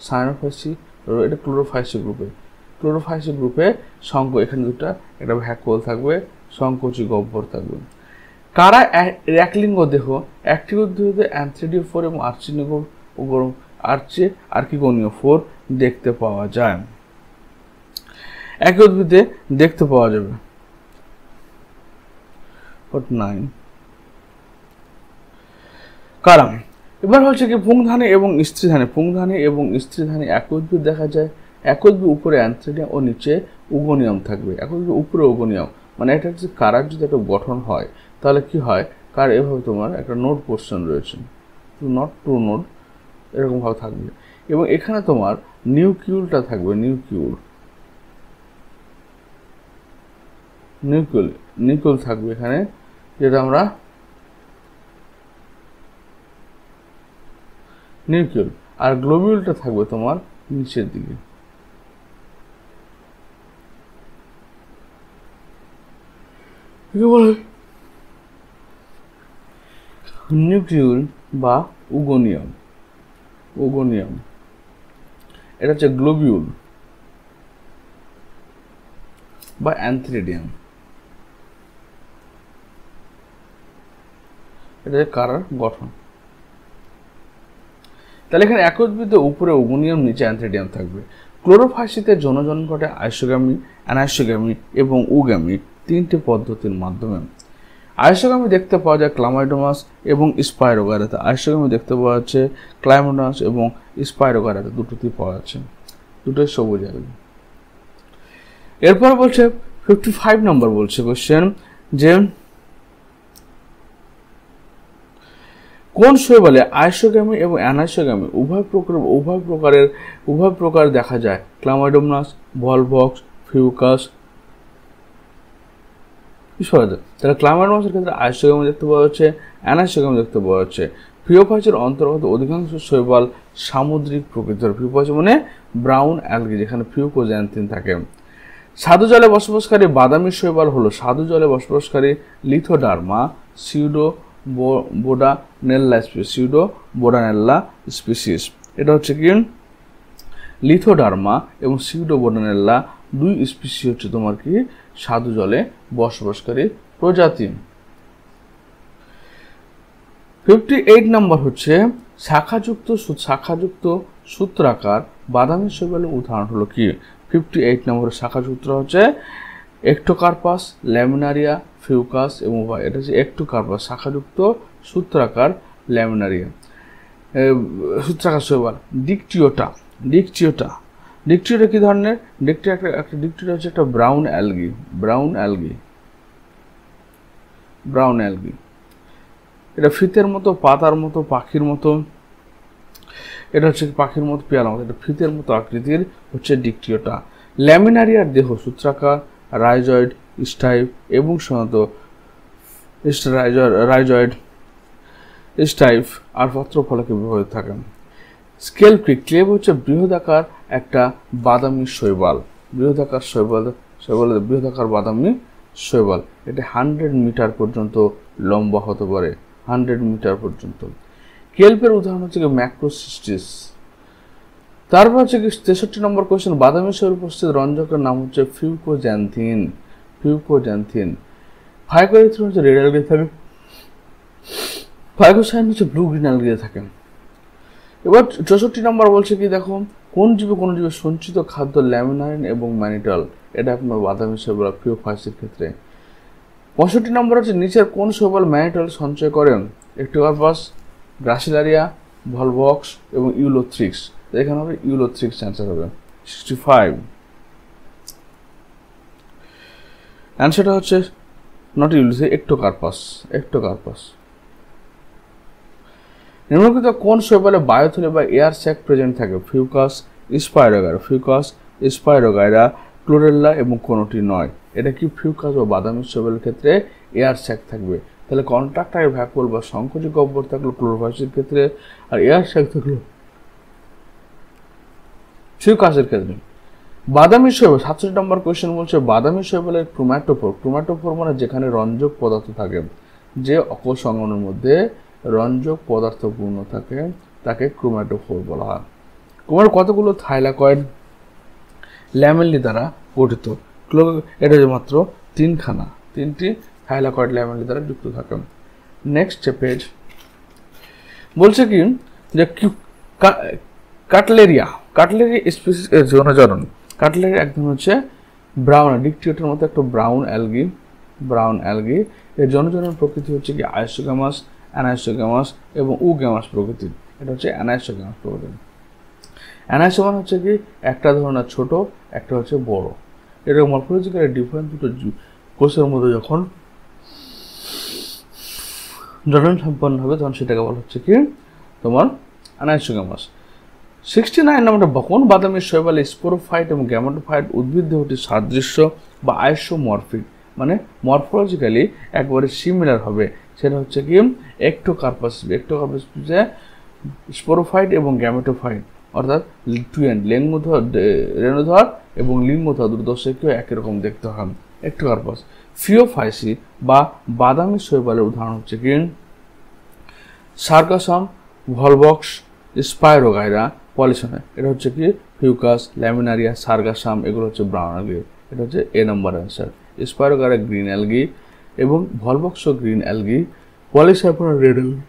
সায়ানোফাইসি, এটা ক্লোরোফাইসি গ্রুপে, ক্লোরোফাইসি গ্রুপে এখানে দুটা, একটা ভ্যাকুয়াল থাকবে, সংকোচী গহ্বর থাকবে। কারা একলিঙ্গ দেহ একটি উদ্ভিদে অ্যান্থ্রেডিওফোর এবং আর্কিগোনিওফোর দেখতে পাওয়া যায়? একই উদ্ভিদে দেখতে পাওয়া যাবে। 9 কারা? এবার হচ্ছে কি পুংধানী এবং স্ত্রীধানী, পুংধানী এবং স্ত্রীধানী একই উদ্ভিদ দেখা যায়। একই উদ্ভিদ উপরে অ্যান্থ্রেডিয়াম ও নিচে উগোনিয়াম থাকবে, একই উদ্ভিদ উপরে উগোনিয়াম, মানে এটা হচ্ছে কারার যদি একটা গঠন হয় তাহলে কি হয়? কার এভাবে তোমার একটা নোড পোর্শন রয়েছে, নট টু নোড এরকম ভাবে থাকবে, এবং এখানে তোমার নিউক্লিউলটা থাকবে, নিউক্লিউল, নিউক্লিউল থাকবে এখানে, যেটা আমরা নিউক্লিউল, আর গ্লোবিউলটা থাকবে তোমার নিচের দিকে। নিউক্লিউল বা উগোনিয়াম, উগোনিয়াম, এটা হচ্ছে গ্লোবিউল বা অ্যান্থ্রেডিয়াম, এটা কারার গঠন। তাহলে এখানে এক উদ্ভিদে উপরে উগোনিয়াম, নিচে অ্যান্থ্রেডিয়াম থাকবে। ক্লোরোফাইসিতে জনজন ঘটে আইসোগ্যামি, অ্যানাইসোগ্যামি এবং উগ্যামি তিনটি পদ্ধতির মাধ্যমে। আইসোগ্যামি দেখতে পাওয়া যায় ক্লামাইডোমাস এবং স্পাইরোগাইরাতে, আইসোগ্যামি দেখতে পাওয়া যাচ্ছে ক্লামাইডোমাস এবং স্পাইরোগাইরাতে, দুটোতেই পাওয়া যাচ্ছে, দুটোই সবুজ আলগি। এরপর বলছে 55 নম্বর বলছে কোশ্চেন যে কোন শৈবালে আইসোগ্যামি এবং অ্যানাইসোগ্যামি উভয় প্রকার দেখা যায়? ক্লামাইডোমাস, ভলভক্স, ফিউকাস, তাহলে ক্লামাইডোমাসের ক্ষেত্রে আইসোগ্যামি দেখতে পাওয়া যাচ্ছে, অ্যানাইসোগ্যামি দেখতে পাওয়া যাচ্ছে। ফিওফাইসের অন্তর্গত অধিকাংশ শৈবাল সামুদ্রিক প্রকৃতির, ফিওফাইস মানে ব্রাউন অ্যালগি যেখানে ফিউকোজ্যান্থিন থাকে। স্বাদু জলে বসবাসকারী বাদামি শৈবাল হলো স্বাদু জলে বসবাসকারী লিথোডার্মা সিউডোবোডানেল্লা স্পিসিস, সিউডোবোডানেল্লা স্পিসিস। এটা হচ্ছে কি লিথোডার্মা এবং সিউডোবোডানেল্লা দুই স্পিসিস হচ্ছে তোমার কি স্বাদু জলে বসবাসকারী প্রজাতি। 58 নম্বর হচ্ছে শাখাযুক্ত সূত্রাকার বাদামি শৈবালের উদাহরণ হলো কি? 58 নম্বরের শাখাযুক্ত হচ্ছে একটোকার্পাস, ল্যামিনারিয়া, ফিউকাস এবং এটা হচ্ছে একটোকার্পাস শাখাযুক্ত সূত্রাকার ল্যামিনারিয়া সূত্রাকার শৈবাল। ডিকটিওটা কি ধরনের? ডিকটিওটা হচ্ছে একটা ব্রাউন অ্যালগি, ব্রাউন অ্যালগি। এটা ফিতের মতো, পাতার মতো, পাখির মতো, এটা হচ্ছে পাখির মতো, পেয়ালার মতো, এটা ফিতের মতো আকৃতির হচ্ছে ডিকটিওটা। ল্যামিনারিয়ার দেহ সূত্রাকার, রাইজয়েড, স্টাইপ এবং সাধারণত রাইজয়েড, স্টাইপ আর পত্রফলকে বিভাজিত থাকে। স্কেল ক্লিপ, ক্লেব হচ্ছে বৃহদাকার একটা বাদামি শৈবাল, বৃহদাকার বাদামি শৈবাল। এটা 100 মিটার পর্যন্ত লম্বা হতে পারে, 100 মিটার পর্যন্ত। কেল্পের উদাহরণ হচ্ছে কি ম্যাক্রোসিস্টিস। তারপর হচ্ছে কি 63 নম্বর কোয়েশ্চেন, বাদামি শৈবাল উপস্থিত রঞ্জকের নাম হচ্ছে ফিউকোজ্যান্থিন। ফিউকোজ্যান্থিন। ফাইকোরিথ্রিন হচ্ছে রেড অ্যালগি থাকে, ফাইকোসাইন হচ্ছে ব্লু গ্রিন অ্যালগি থাকে। এবার 64 নম্বর বলছে কি দেখো, কোন জীবে সঞ্চিত খাদ্য ল্যামিনারিন এবং ম্যানিটল, এটা আপনার বাদামি শৈবাল ফিওফাইসির ক্ষেত্রে। 65 নম্বর হচ্ছে নিচের কোন শৈবাল ম্যানিটল সঞ্চয় করেন, একটোকার্পাস, গ্রাসিলারিয়া, ভলভক্স এবং ইউলোথ্রিক্স। এখানে হবে ইউলোথ্রিক্স অ্যান্সার হবে। 65 অ্যান্সারটা হচ্ছে নট ইউলোথ্রিক্স, একটোকার্পাস। নিম্নলিখিত কোন শৈবালে বায়োথলি বা এয়ার স্যাক প্রেজেন্ট থাকে, ফিউকাস স্পাইরোগাইরা, ক্লোরেল্লা এবং কোনোটি নয়। এটা কি ফিউকাস বা বাদামি শৈবালের ক্ষেত্রে এয়ার স্যাক থাকবে। তাহলে কন্ট্রাক্টাইল ভ্যাকুল বা সংকোচী গহ্বর থাকলো ক্লোরোফাইসের ক্ষেত্রে, আর এয়ার স্যাক থাকলো ফিউকাসের ক্ষেত্রে। বাদামি শৈবাল 67 নম্বর কোয়েশ্চেন বলছে, বাদামি শৈবালের ক্রোম্যাটোফোর মানে যেখানে রঞ্জক পদার্থ থাকে, যে অকোষঙ্গনের মধ্যে রঞ্জক পদার্থপূর্ণ থাকে তাকে ক্রোম্যাটোফোর বলা হয়। ক্রোম্যাটো কতগুলো থাইলাকয়েড ল্যামেলি দ্বারা গঠিত, এটা মাত্র 3টি থাইলাকয়েড ল্যামেলি দ্বারা যুক্ত থাকে। নেক্সট পেজ বলছে কি যে কাটলেরিয়া স্পিসিস এর জনজারণ। কাটলেরি একদম হচ্ছে ব্রাউন ডিকটিওটার মতো একটা ব্রাউন অ্যালগি। এর জনজারণ প্রকৃতি হচ্ছে কি আইসোগ্যামাস, অ্যানাইসোগ্যামাস এবং উগ্যামাস প্রকৃতির। এটা হচ্ছে অ্যানাইসোগ্যামাস প্রকৃতির। অ্যানাইসোগ্যামাস হচ্ছে কি একটা ধরনের ছোট, একটা হচ্ছে বড়। এটা মরফোলজিক্যাল ডিফারেন্স দুটো কোষের মধ্যে যখন জনন সম্পন্ন হবে তখন সেটাকে বলা হচ্ছে কি তোমার অ্যানাইসোগ্যামাস। 69 নম্বরটা, কোন বাদামি শৈবালে স্পোরোফাইট এবং গ্যামেটোফাইট উদ্ভিদ দেহটি সাদৃশ্য বা আইসোমরফিক, মানে মরফোলজিক্যালি একবারে সিমিলার হবে, সেটা হচ্ছে কি একটোকার্পাস। স্পোরোফাইট এবং গ্যামেটোফাইট অর্থাৎ টুয়েন, রেণুধর এবং লিঙ্গধর দুর্দশকেও একই রকম দেখতে হয়। একটোকার্পাস। ফিওফাইসি বা বাদামি শৈবালের উদাহরণ হচ্ছে কি সার্গাসাম, ভলভক্স, স্পাইরোগাইরা, পলিসনে। এটা হচ্ছে কি ফিউকাস, ল্যামিনারিয়া, সার্গাসাম, এগুলো হচ্ছে ব্রাউন অ্যালগি। এটা হচ্ছে A number answer. Spirogyra green algae এবং Volvox green algae, Polysiphonia red algae.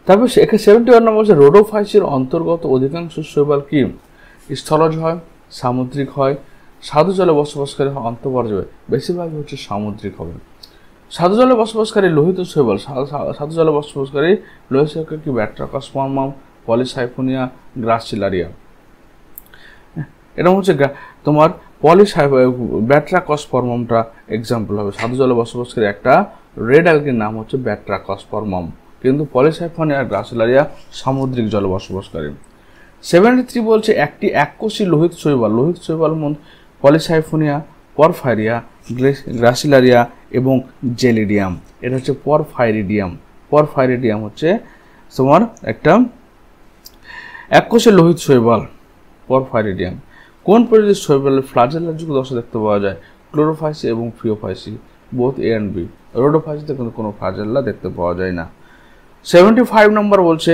তারপর 71 নম্বর হচ্ছে রোডোফাইসির অন্তর্গত অধিকাংশ শৈবাল কি স্থলজ হয়, সামুদ্রিক হয়, সাধু জলে বসবাসকারী হয়, অন্তঃপর্যায়ে বেশিরভাগ হচ্ছে সামুদ্রিক হবে। সাধু জলে বসবাসকারী লোহিত শৈবাল, সাধু জলে বসবাসকারী লোহিত শৈবাল কি ব্যাট্রাকাসপার্মাম, পলিসাইফোনিয়া, গ্রাসিলারিয়া। এটা হচ্ছে তোমার ব্যাট্রাকাসপার্মামটা এক্সাম্পল হবে। সাধু জলে বসবাসকারী একটা রেড অ্যালগির নাম হচ্ছে ব্যাট্রাকাসপার্মাম, কিন্তু পলিসাইফোনিয়া আর গ্রাসিলারিয়া সামুদ্রিক জলে বসবাসকারী। 73 বলছে একটি এককোষী লোহিত শৈবাল পলিসাইফোনিয়া, পরফাইরিয়া, গ্রাসিলারিয়া এবং জেলিডিয়াম। এটা হচ্ছে পরফাইরিডিয়াম হচ্ছে তোমার একটা এককোষী লোহিত শৈবাল, পরফাইরিডিয়াম। কোন প্রজাতির শৈবালের ফ্লাজেলার যুক্ত দশা দেখতে পাওয়া যায়, ক্লোরোফাইসি এবং ফিওফাইসি, বোথ এ অ্যান্ড বি। রোডোফাইসিতে কিন্তু কোনো ফ্লাজেলা দেখতে পাওয়া যায় না। 75 নম্বর বলছে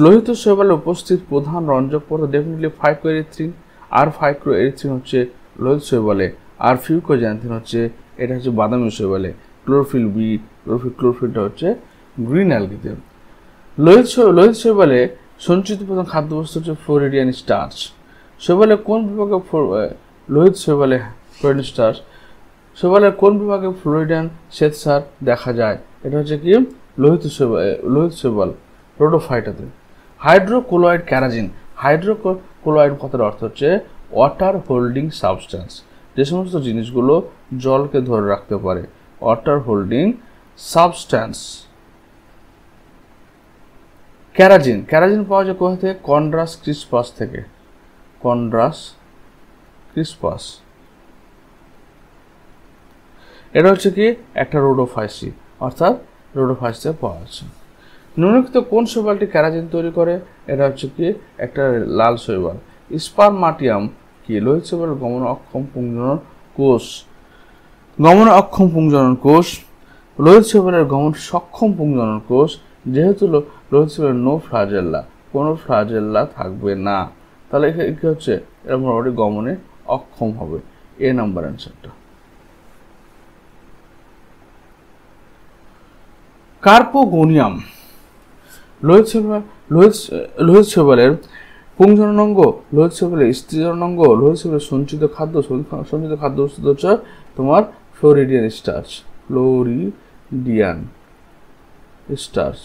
লোহিত শৈবালে উপস্থিত প্রধান রঞ্জক পদার্থ ডেফিনেটলি ফাইকোএরিথ্রিন, আর ফাইকোএরিথ্রিন হচ্ছে লোহিত শৈবালে, আর ফিউকোজ্যান্থিন হচ্ছে এটা হচ্ছে বাদামি শৈবালে, ক্লোরোফিল বি, ক্লোরোফিলটা হচ্ছে গ্রিন অ্যালগিতে। লোহিত শৈবালে সঞ্চিত প্রধান খাদ্যবস্তু হচ্ছে ফ্লোরিডিয়ান স্টার্চ। শৈবালে কোন বিভাগে লোহিত শৈবালে ফ্লোরিডিয়ান স্টার্চ, শৈবালের কোন বিভাগে ফ্লোরিডিয়ান শ্বেতসার দেখা যায়, এটা হচ্ছে কি লোহিত শৈবাল রোডোফাইটাতে। হাইড্রোকোলয়েড ক্যারাজিন, হাইড্রোকোলয়েড কথার অর্থ হচ্ছে ওয়াটার হোল্ডিং সাবস্টেন্স। যে সমস্ত জিনিসগুলো জলকে ধরে রাখতে পারে, ওয়াটার হোল্ডিং সাবস্ট্যান্স। ক্যারাজিন, ক্যারাজিন পাওয়া যায় কোথা থেকে? কন্ড্রাস ক্রিসপাস থেকে, কন্ড্রাস ক্রিসপাস। এটা হচ্ছে কি একটা রোডোফাইসি, অর্থাৎ রোডোফাইসি পাওয়া যাচ্ছে। নিম্নলিখিত কোন শৈবালটি ক্যারাজিন তৈরি করে? এটা হচ্ছে কি একটা লাল শৈবাল। স্পারমাটিয়াম কি? লোহিত শৈবাল গমন অক্ষম পুংজনন কোষ, গমন অক্ষম পুংজনন কোষ। লোহিত শৈবালের গমন সক্ষম পুংজনন কোষ। যেহেতু লোহিত শৈবালের নো ফ্লাজেল্লা, কোনো ফ্লাজেল্লা থাকবে না, তাহলে কি হচ্ছে এরা মোটামুটি গমনে অক্ষম হবে। এ নাম্বার অ্যান্সারটা। কার্পোগোনিয়াম, লোহিত শৈবালের পুংজননাঙ্গ, লোহিত শৈবালের স্ত্রীজননাঙ্গ, লোহিত শৈবালের সঞ্চিত খাদ্য বস্তু হচ্ছে তোমার ফ্লোরিডিয়ান স্টার্চ, ফ্লোরিডিয়ান স্টার্চ।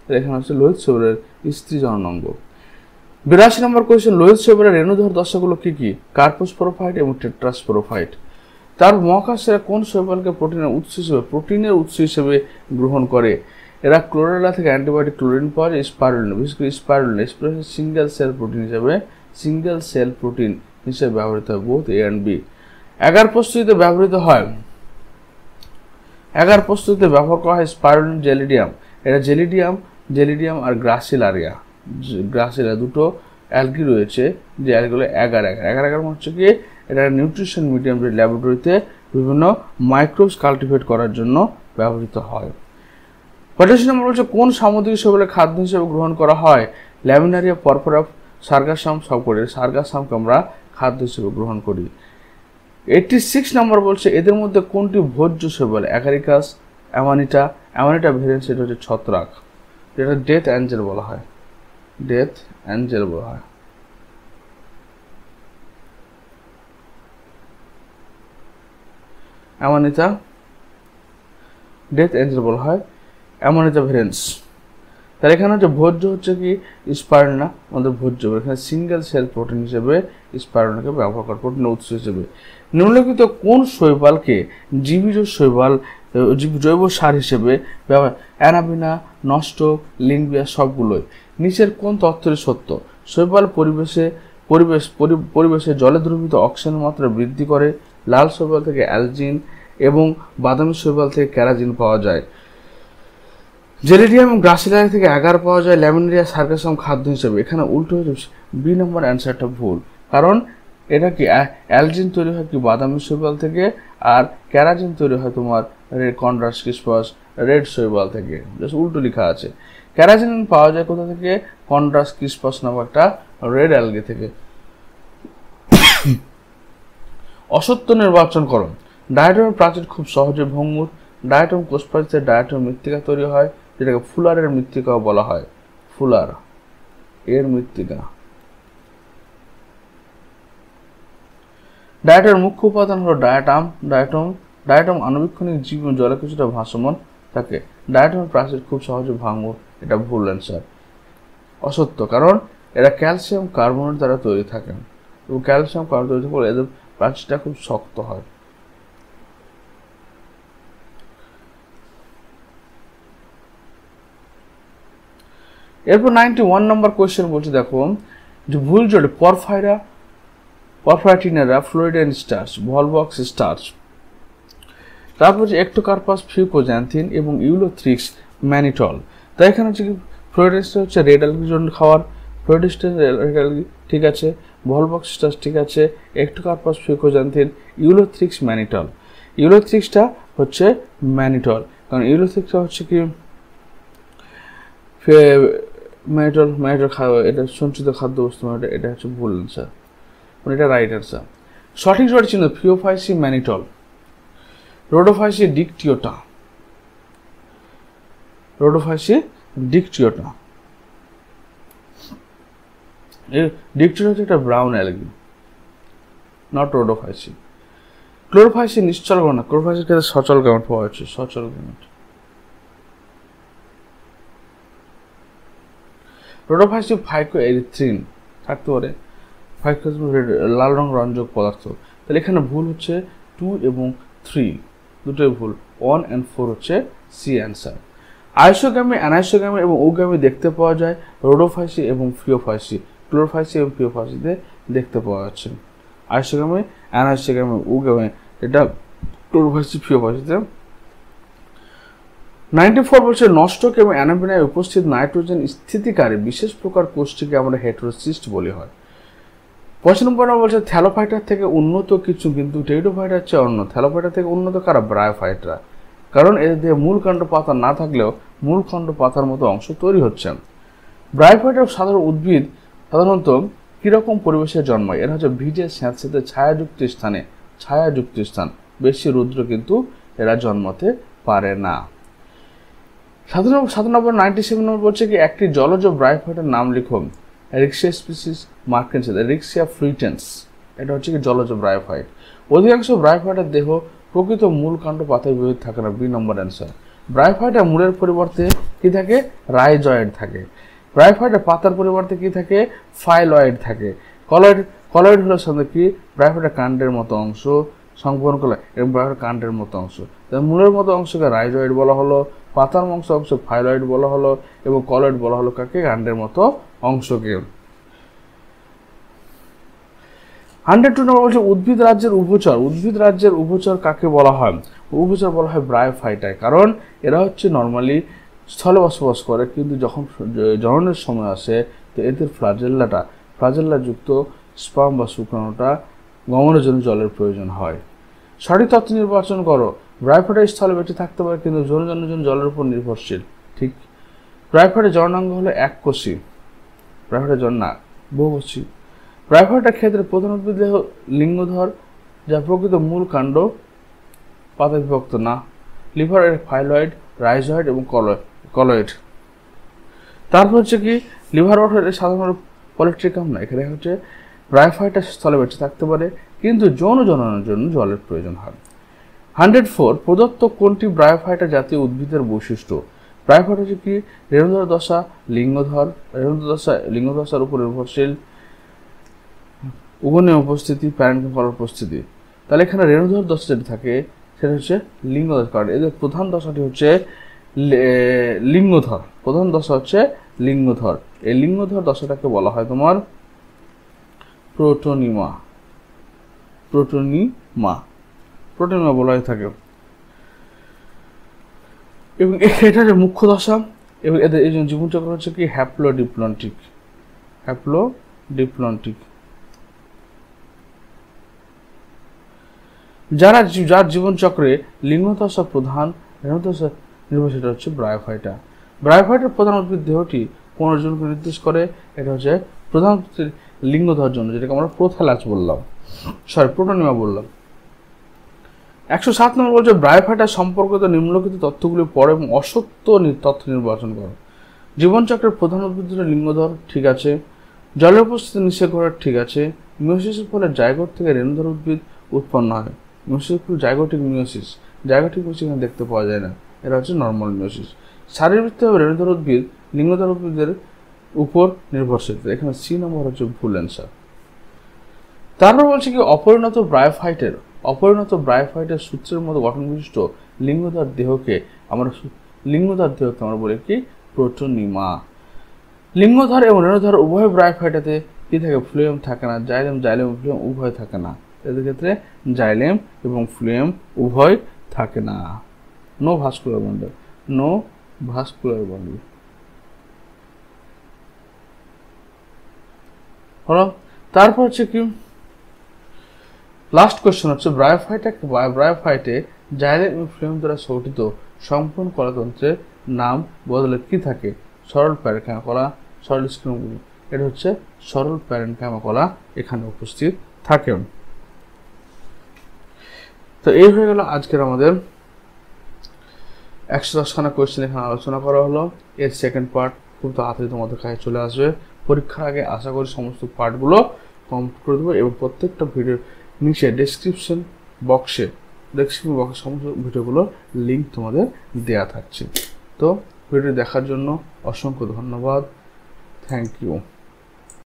এখানে হচ্ছে লোহিত শৈবালের স্ত্রীজননাঙ্গ। 82 নম্বর কোয়েশ্চেন, লোহিত শৈবালের রেণুধর দশাগুলো কি কি? কার্পোস্পোরোফাইট এবং টেট্রাস্পোরোফাইট। তার মহাকাশের কোন শৈবালকে প্রোটিনের উৎস হিসেবে গ্রহণ করে? এরা ক্লোরেলা থেকে অ্যান্টিবায়োটিক ক্লোরিন পাওয়া যায়, স্পাইরুলিন, বিশেষ করে স্পাইরুলিন সিঙ্গেল সেল প্রোটিন হিসেবে ব্যবহৃত হয়, বোথ এ অ্যান্ড বি। এগার প্রস্তুতিতে ব্যবহার করা হয় স্পাইরুলিন জেলিডিয়াম। এটা জেলিডিয়াম আর গ্রাসিলারিয়া দুটো অ্যালগি রয়েছে, যে অ্যালগুলো এগার হচ্ছে কি এটা নিউট্রিশন মিডিয়াম ল্যাবরেটরিতে বিভিন্ন মাইক্রোবস কাল্টিভেট করার জন্য ব্যবহৃত হয়। 85 নম্বর হচ্ছে কোন সামুদ্রিক শৈবালের খাদ্য হিসেবে গ্রহণ করা হয়? ল্যামিনারিয়া, পরপরা, সার্গাসাম, সবকটি সার্গাসামকে আমরা খাদ্য হিসেবে গ্রহণ করি। 86 নম্বর বলছে এদের মধ্যে কোনটি ভোজ্য শৈবাল? অ্যাগারিকাস, অ্যামানিটা ভেরিয়েন্ট, সেটা হচ্ছে ছত্রাক, যেটা ডেথ অ্যাঞ্জেল বলা হয়। অ্যামানিটা ডেথ অ্যাঞ্জেল বলা হয়, অ্যামানিটা ভেরিয়েন্টস। তাহলে এখানে হচ্ছে ভোজ্য হচ্ছে কি স্পাইরুলিনা, আমাদের ভোজ্য। এখানে সিঙ্গেল সেল প্রোটিন হিসেবে স্পাইরুলিনাকে ব্যবহার করে, প্রোটিনের উৎস হিসেবে। নিম্নলিখিত কোন শৈবালকে জৈব সার হিসেবে ব্যবহার? অ্যানাবিনা, নষ্ট, লিঙ্গবিয়া, সবগুলোই। নিচের কোন তথ্যটি সত্য? শৈবাল পরিবেশে জলে দ্রবীভূত অক্সিজেনের মাত্রা বৃদ্ধি করে। লাল শৈবাল থেকে অ্যালজিন এবং বাদামি শৈবাল থেকে ক্যারাজিন পাওয়া যায়। জেলিডিয়াম এবং গ্রাসিলারি থেকে অ্যাগার পাওয়া যায়। ল্যামিনারিয়া, সার্গাসাম খাদ্য হিসেবে। এখানে উল্টো হয়ে যাচ্ছে, বি নম্বর অ্যান্সারটা ভুল, কারণ এটা কি অ্যালজিন তৈরি হয় কি বাদামি শৈবাল থেকে, আর ক্যারাজিন তৈরি হয় তোমার কন্ড্রাস ক্রিসপাস রেড শৈবাল থেকে। উল্টো লেখা আছে। ক্যারাজিন পাওয়া যায় কোথা থেকে? কন্ড্রাস ক্রিসপাস নামক একটা রেড অ্যালগে থেকে। অসত্য নির্বাচন করো। ডায়াটমের প্রাচীর খুব সহজে ভঙ্গুর। ডায়াটম কোষপ্রাচীর ডায়াটম মৃত্তিকা তৈরি হয়, যেটাকে ফুলারের মৃত্তিকাও বলা হয়, ফুলার এর মৃত্তিকা। ডায়াটের মুখ্য উপাদান হলো ডায়াটম আণুবীক্ষণিক জীব জলে কিছুটা ভাসমান থাকে। ডায়াটমের প্রাচীর খুব সহজে ভাঙুর, এটা ভুল অ্যান্সার, অসত্য, কারণ এরা ক্যালসিয়াম কার্বনেট দ্বারা তৈরি থাকেন, এবং ক্যালসিয়াম কার্বনেট তৈরি করে এদের প্রাচীরটা খুব শক্ত হয়। এরপর 91 নম্বর কোয়েশ্চেন বলছে, দেখো যে ভুল জলে পরফাইটিনারা, ফ্লোরিডিয়ান স্টার্চ, ভলভক্স স্টার্চ। তারপর হচ্ছে একটোকার্পাস ফিউকোজ্যান্থিন এবং ইউলোথ্রিক্স ম্যানিটল। তাই এখানে হচ্ছে কি ফ্লোরিডিয়ান হচ্ছে রেড অ্যালগির জন্য খাওয়ার, ফ্লোরিডিয়ান রেড অ্যালগি ঠিক আছে, ভলভক্স স্টার্চ ঠিক আছে, একটোকার্পাস ফিউকোজ্যান্থিন, ইউলোথ্রিক্স ম্যানিটল। ইউলোথ্রিক্সটা হচ্ছে ম্যানিটল, কারণ ইউলোথ্রিক্সটা হচ্ছে কি ম্যানিটল এটা সঞ্চিত খাদ্য বস্তু, এটা হচ্ছে ভুল অ্যান্সার, মানে এটা রাইট অ্যান্সার। সঠিক জোড়া চিহ্ন ফিওফাইসি ম্যানিটল, রোডোফাইসি ডিকটিওটা, ডিকটিওটা হচ্ছে একটা ব্রাউন অ্যালগি, নট রোডোফাইসি। ক্লোরোফাইসি নিশ্চল গণনা, ক্লোরোফাইসির ক্ষেত্রে সচল গ্যামেট পাওয়া যাচ্ছে, সচল গ্যামেট। রোডোফাইসি ফাইকোএরিথ্রিন থাকতে পারে, লাল রং রঞ্জক পদার্থ। তাহলে এখানে ভুল হচ্ছে 2 এবং 3 দুটোই ভুল, 1 and 4 হচ্ছে সি অ্যান্সার। আইসোগ্যামি, অ্যানাইসোগ্যামি এবং ওগ্যামি দেখতে পাওয়া যায় রোডোফাইসি এবং ফিওফাইসি, ক্লোরোফাইসি এবং ফিওফাইসিতে দেখতে পাওয়া যাচ্ছে। আইসোগ্যামি, অ্যানাইসোগ্যামি, ওগ্যামি, এটা ক্লোরোফাইসি, ফিওফাইসিতে। 94 বলছে নষ্টক এবং অ্যানাবেনায় উপস্থিত নাইট্রোজেন স্থিতিকারী বিশেষ প্রকার কোষটিকে আমরা হেটেরোসিস্ট বলি হয়। 95 বলছে থ্যালোফাইটার থেকে উন্নত কিছু, কিন্তু টেরিডোফাইটার চেয়ে অন্য। থ্যালোফাইটার থেকে উন্নত কারা? ব্রায়োফাইটরা, কারণ এদের দিয়ে মূল কাণ্ড পাতা না থাকলেও মূল খণ্ড পাতার মতো অংশ তৈরি হচ্ছে। ব্রায়োফাইটার সাধারণ উদ্ভিদ সাধারণত কিরকম পরিবেশে জন্মায়? এরা হচ্ছে ভিজে স্যাঁতসেঁতে ছায়াযুক্ত স্থানে, ছায়াযুক্ত স্থান, বেশি রৌদ্র কিন্তু এরা জন্মাতে পারে না। 97 বলছে কি একটি জলজ ব্রায়োফাইটার নাম লিখো। রিক্সিয়া স্পিসিস মার্কেন্স, রিক্সিয়া ফ্লুইটেন্স, এটা হচ্ছে কি জলজ ব্রায়োফাইট। অধিকাংশ ব্রায়োফাইটার দেহ প্রকৃত মূল কাণ্ড পাতায় বিহিত থাকে না, বি নম্বর অ্যান্সার। ব্রায়োফাইটার মূলের পরিবর্তে কি থাকে? রাইজয়েড থাকে। ব্রায়োফাইটার পাতার পরিবর্তে কি থাকে? ফাইলয়েড থাকে। কলয়েড হলো সাধারণত কি? ব্রায়োফাইটার কাণ্ডের মতো অংশ সংবহন করে এবং ব্রায়োফাইটার কাণ্ডের মতো অংশ। মূলের মতো অংশকে রাইজয়েড বলা হলো, পাতার অংশ ফাইলয়েড বলা হলো এবং কলয়েড বলা হলো কাকে? কাণ্ডের মতো অংশকে। 102 নম্বর বলছে উদ্ভিদ রাজ্যের উভচর। উদ্ভিদ রাজ্যের উভচর কাকে বলা হয়? উভচর বলা হয় ব্রায়োফাইটায়, কারণ এরা হচ্ছে নর্মালি স্থলে বসবাস করে, কিন্তু যখন জননের সময় আসে তো এদের ফ্লাজেল্লাযুক্ত স্পার্ম বা শুক্রাণুটা গমনের জন্য জলের প্রয়োজন হয়। সঠিক তথ্য নির্বাচন করো। ব্রায়োফাইটার স্থলে বেঁচে থাকতে পারে কিন্তু যৌনজনের জন্য জলের উপর নির্ভরশীল। ঠিক। ব্রায়োফাইটার জননাঙ্গ হলো এককোষী, ব্রায়োফাইটার জননা বহুকোষী। ব্রায়োফাইটার ক্ষেত্রে প্রধান উদ্ভিদ দেহ লিঙ্গধর, যা প্রকৃত মূল কাণ্ড পাতায় বিভক্ত না। লিভার এর ফাইলয়েড, রাইজয়েড এবং কলয়েড। তারপর হচ্ছে কি লিভার ওয়াটার সাধারণত পলিট্রিকাম না, এখানে হচ্ছে ব্রায়োফাইটার স্থলে বেঁচে থাকতে পারে কিন্তু যৌন জননের জন্য জলের প্রয়োজন হয়। 104 প্রদত্ত কোনটি ব্রায়োফাইটা জাতীয় উদ্ভিদের বৈশিষ্ট্য? ব্রায়োফাইটা হচ্ছে কি রেণুধর দশা, লিঙ্গদশার উপর নির্ভরশীল, উগনের উপস্থিতি, প্যারেনকাইমাল উপস্থিতি। তাহলে এখানে রেণুধর দশা যেটা থাকে সেটা হচ্ছে লিঙ্গধর, কারণ এদের প্রধান দশাটি হচ্ছে লিঙ্গধর, প্রধান দশা হচ্ছে লিঙ্গধর। এই লিঙ্গধর দশাটাকে বলা হয় তোমার প্রোটোনিমা বলা হয়ে থাকে। এবং এটা যে মুখ্য দশা এবং এদের এই জন্য জীবনচক্র হচ্ছে কি হ্যাপ্লোডিপ্লন্টিক। যার জীবনচক্রে লিঙ্গদশা প্রধান, রেণুদশা নির্ভরশীল হচ্ছে ব্রায়োফাইটা। ব্রায়োফাইটার প্রধান উদ্ভিদ দেহটি কোন জনকে নির্দেশ করে? এটা হচ্ছে প্রধান লিঙ্গধর জন্য, যেটাকে আমরা প্রোটোনিমা বললাম। 107 নম্বর বলছে ব্রায়োফাইটা সম্পর্কিত নিম্নলিখিত তথ্যগুলি পড়ো এবং অসত্য তথ্য নির্বাচন করো। জীবনচক্রের প্রধান উদ্ভিদ লিঙ্গধর, ঠিক আছে। জলের উপস্থিতি নিষেধ করার, ঠিক আছে। মিওসিসের ফলে জাইগোট থেকে রেণুধর উদ্ভিদ উৎপন্ন হয়। মিওসিসের ফলে জাইগোটিক মিওসিস, জাইগোটিক মিওসিস এখানে দেখতে পাওয়া যায় না, এটা হচ্ছে নর্মাল মিওসিস। শারীরবৃত্তিকভাবে রেণুধর উদ্ভিদ লিঙ্গধর উদ্ভিদের উপর নির্ভরশীল, এখানে সি নম্বর হচ্ছে ভুল অ্যান্সার। তারপর বলছে কি অপরিণত ব্রায়োফাইটের সূত্রের মতো গঠন বিশিষ্ট লিঙ্গধর দেহকে আমরা বলি কি প্রোটোনিমা। লিঙ্গধর এবং রেণুধর উভয় ব্রায়োফাইটাতে কি থাকে? ফ্লুয়েম থাকে না। জাইলেম এবং ফ্লুয়েম উভয় থাকে না, এদের ক্ষেত্রে জাইলেম এবং ফ্লুয়েম উভয় থাকে না। No vascular bundle. হলো। তারপর হচ্ছে কি লাস্ট কোশ্চেন হচ্ছে ব্রায়োফাইটে জাইলেম এবং ফ্লুয়েম দ্বারা গঠিত সম্পূর্ণ কলাতন্ত্রের নাম বদলে কি থাকে? সরল প্যারেনকাইমা কলা, সরল স্কিনোগুলো, এটা হচ্ছে সরল প্যারেনকাইমা কলা এখানে উপস্থিত থাকে। তো এই হয়ে গেল আজকের আমাদের 110খানা কোয়েশ্চেন এখানে আলোচনা করা হলো। এর সেকেন্ড পার্ট খুব তাড়াতাড়ি তোমাদের কাছে চলে আসবে। পরীক্ষার আগে আশা করি সমস্ত পার্টগুলো কমপ্লিট করে দেবো এবং প্রত্যেকটা ভিডিওর নিচে ডেসক্রিপশন বক্সে সমস্ত ভিডিওগুলোর লিঙ্ক তোমাদের দেয়া থাকছে। তো ভিডিও দেখার জন্য অসংখ্য ধন্যবাদ। Thank you.